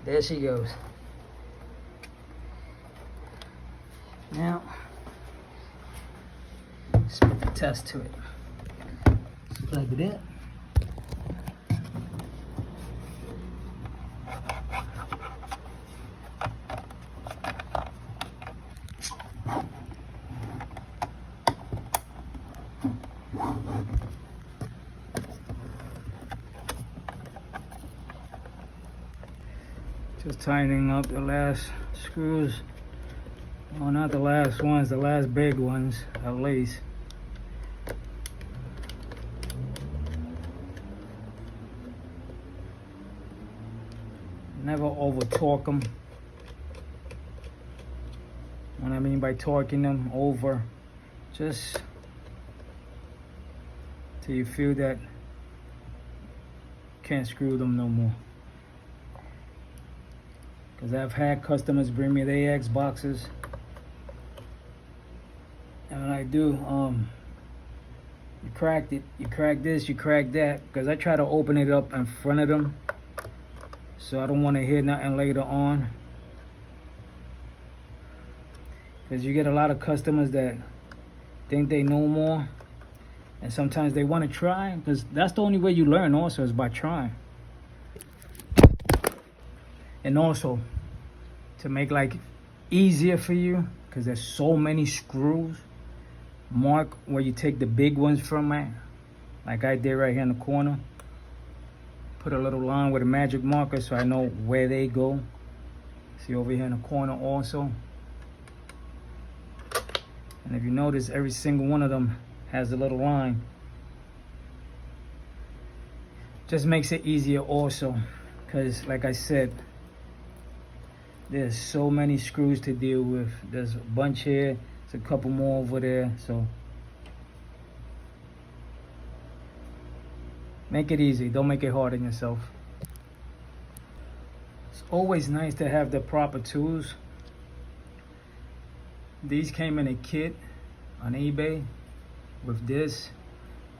There she goes. Now, let's put the test to it. Let's plug it in. Just tightening up the last screws. Well, not the last ones, the last big ones, at least. Never over torque them. What I mean by torquing them over, just till you feel that you can't screw them no more. Because I've had customers bring me their Xboxes, and when I do, you cracked it, you crack this, you crack that, because I try to open it up in front of them, so I don't want to hear nothing later on. Because you get a lot of customers that think they know more, and sometimes they want to try, because that's the only way you learn also, is by trying. And also, to make like easier for you, because there's so many screws, mark where you take the big ones from, man. Like I did right here in the corner. Put a little line with a magic marker so I know where they go. See over here in the corner also. And if you notice, every single one of them has a little line. Just makes it easier also, because like I said, there's so many screws to deal with. There's a bunch here, there's a couple more over there, so make it easy, don't make it hard on yourself. It's always nice to have the proper tools. These came in a kit on eBay with this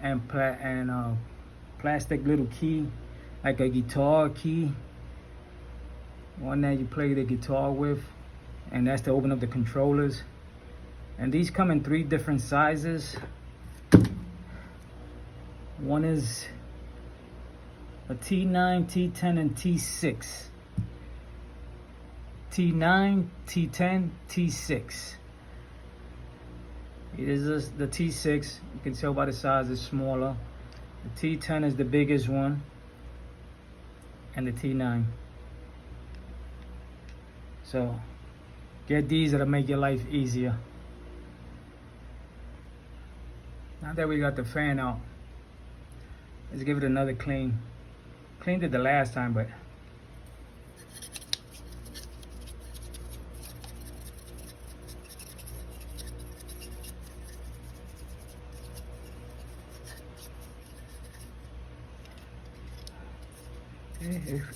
and plastic little key, like a guitar key. One that you play the guitar with, and that's to open up the controllers. And these come in 3 different sizes. One is a T9, T10, and T6. T9, T10, T6. It is the T6. You can tell by the size it's smaller. The T10 is the biggest one, and the T9. So get these, that'll make your life easier. Now that we got the fan out, let's give it another clean. Cleaned it the last time, but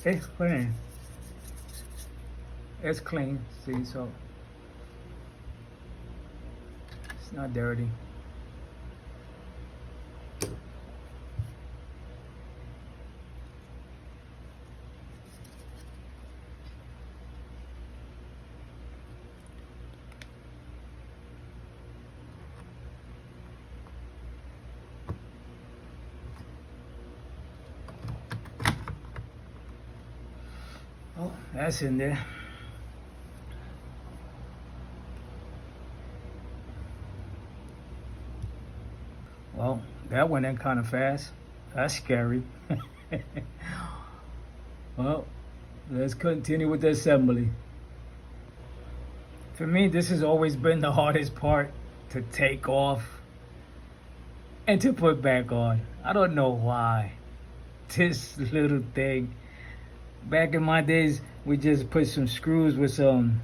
it's clean. It's clean, see, so it's not dirty. Oh, that's in there. Well, that went in kind of fast. That's scary. Well, let's continue with the assembly. For me, this has always been the hardest part to take off and to put back on. I don't know why. This little thing. Back in my days, we just put some screws with some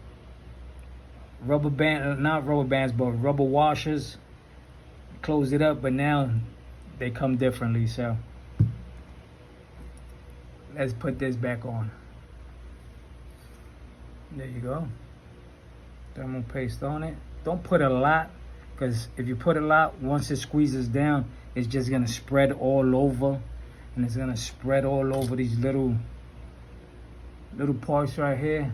rubber band, not rubber bands, but rubber washers. Close it up, but now they come differently, so let's put this back on. There you go. Thermal paste on it. Don't put a lot, because if you put a lot, once it squeezes down, it's just gonna spread all over, and it's gonna spread all over these little little parts right here.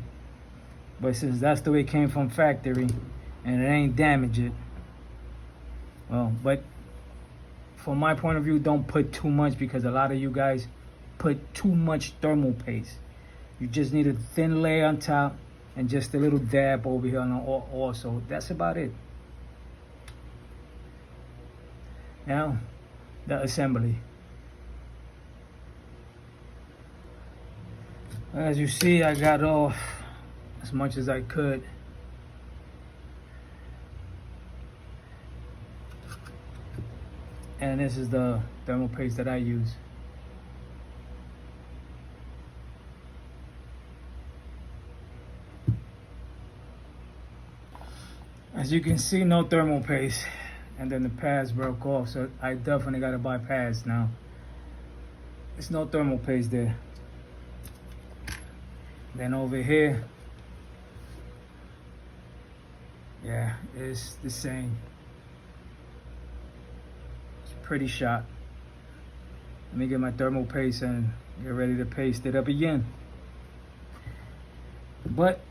But since that's the way it came from factory and it ain't damaged it, well, but from my point of view, don't put too much, because a lot of you guys put too much thermal paste. You just need a thin layer on top and just a little dab over here on the also. That's about it. Now, the assembly. As you see, I got off as much as I could. And this is the thermal paste that I use. As you can see, no thermal paste. And then the pads broke off, so I definitely gotta buy pads now. There's no thermal paste there. Then over here, yeah, it's the same. It's pretty shot. Let me get my thermal paste and get ready to paste it up again. But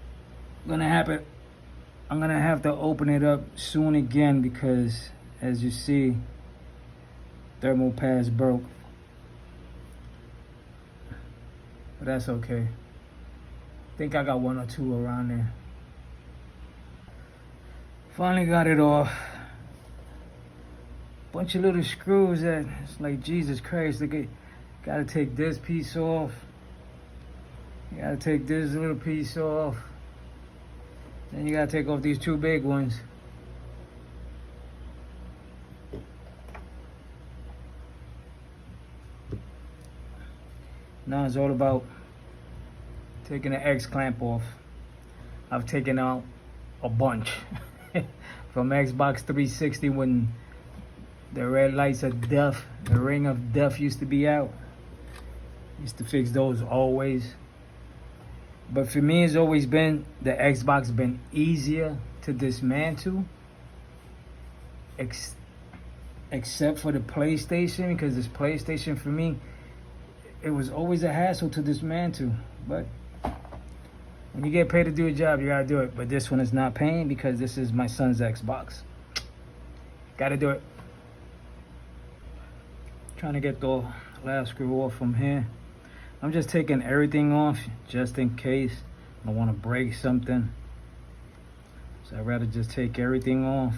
I'm gonna have to open it up soon again, because as you see, thermal pads broke. But that's okay. I think I got one or two around there. Finally got it off. Bunch of little screws that it's like, Jesus Christ, look at, gotta take this piece off. You gotta take this little piece off. Then you gotta take off these two big ones. Now it's all about taking the X clamp off. I've taken out a bunch. From Xbox 360 when the red lights of death, the ring of death used to be out. Used to fix those always. But for me, it's always been, the Xbox been easier to dismantle. Except for the PlayStation, because this PlayStation for me, it was always a hassle to dismantle. But when you get paid to do a job, you gotta do it. But this one is not paying, because this is my son's Xbox. Gotta do it. Trying to get the last screw off from here. I'm just taking everything off just in case I want to break something. So I'd rather just take everything off.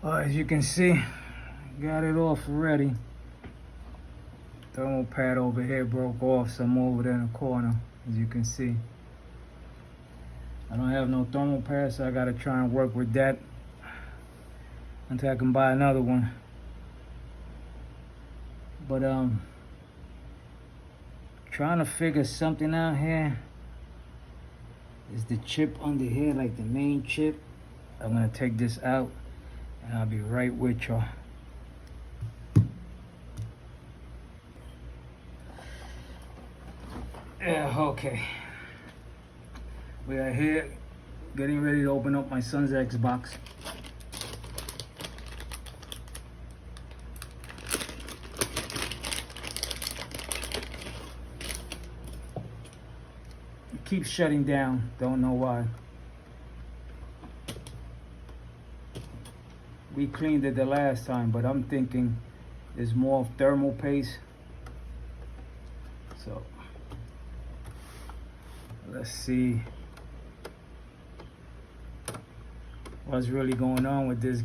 As you can see, got it off already. Thermal pad over here broke off, some over there in the corner, as you can see. I don't have no thermal pad, so I gotta try and work with that until I can buy another one. But trying to figure something out here. Is the chip under here, like the main chip? I'm gonna take this out and I'll be right with y'all. Yeah, okay. We are here getting ready to open up my son's Xbox. It keeps shutting down, don't know why. We cleaned it the last time, but I'm thinking there's more thermal paste. So let's see what's really going on with this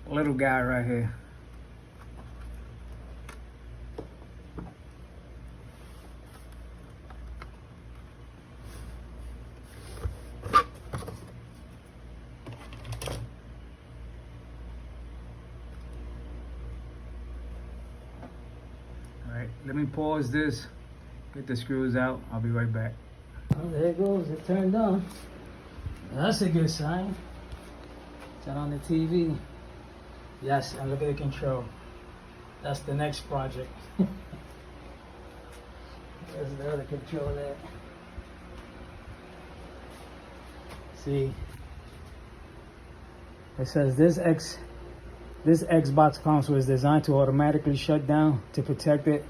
little guy right here. Alright, let me pause this, get the screws out, I'll be right back. Oh, there it goes, it turned on. That's a good sign. Turn on the TV. Yes, and look at the control. That's the next project. There's the other control there. See, it says this Xbox console is designed to automatically shut down to protect it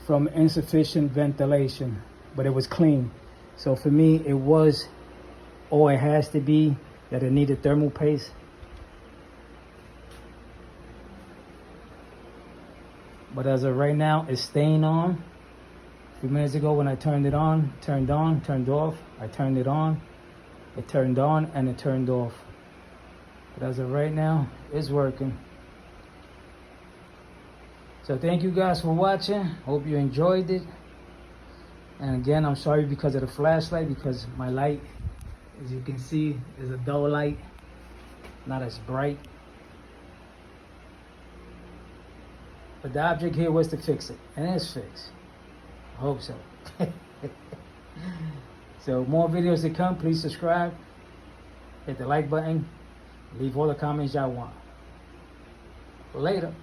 from insufficient ventilation, but it was clean. So for me, it was, or it has to be, that it needed thermal paste. But as of right now, it's staying on. A few minutes ago when I turned it on, turned off. I turned it on, it turned on, and it turned off. But as of right now, it's working. So thank you guys for watching. Hope you enjoyed it. And again, I'm sorry because of the flashlight, because my light, as you can see, is a dull light, not as bright. But the object here was to fix it, and it's fixed. I hope so. So more videos to come. Please subscribe, hit the like button, leave all the comments y'all want. Later.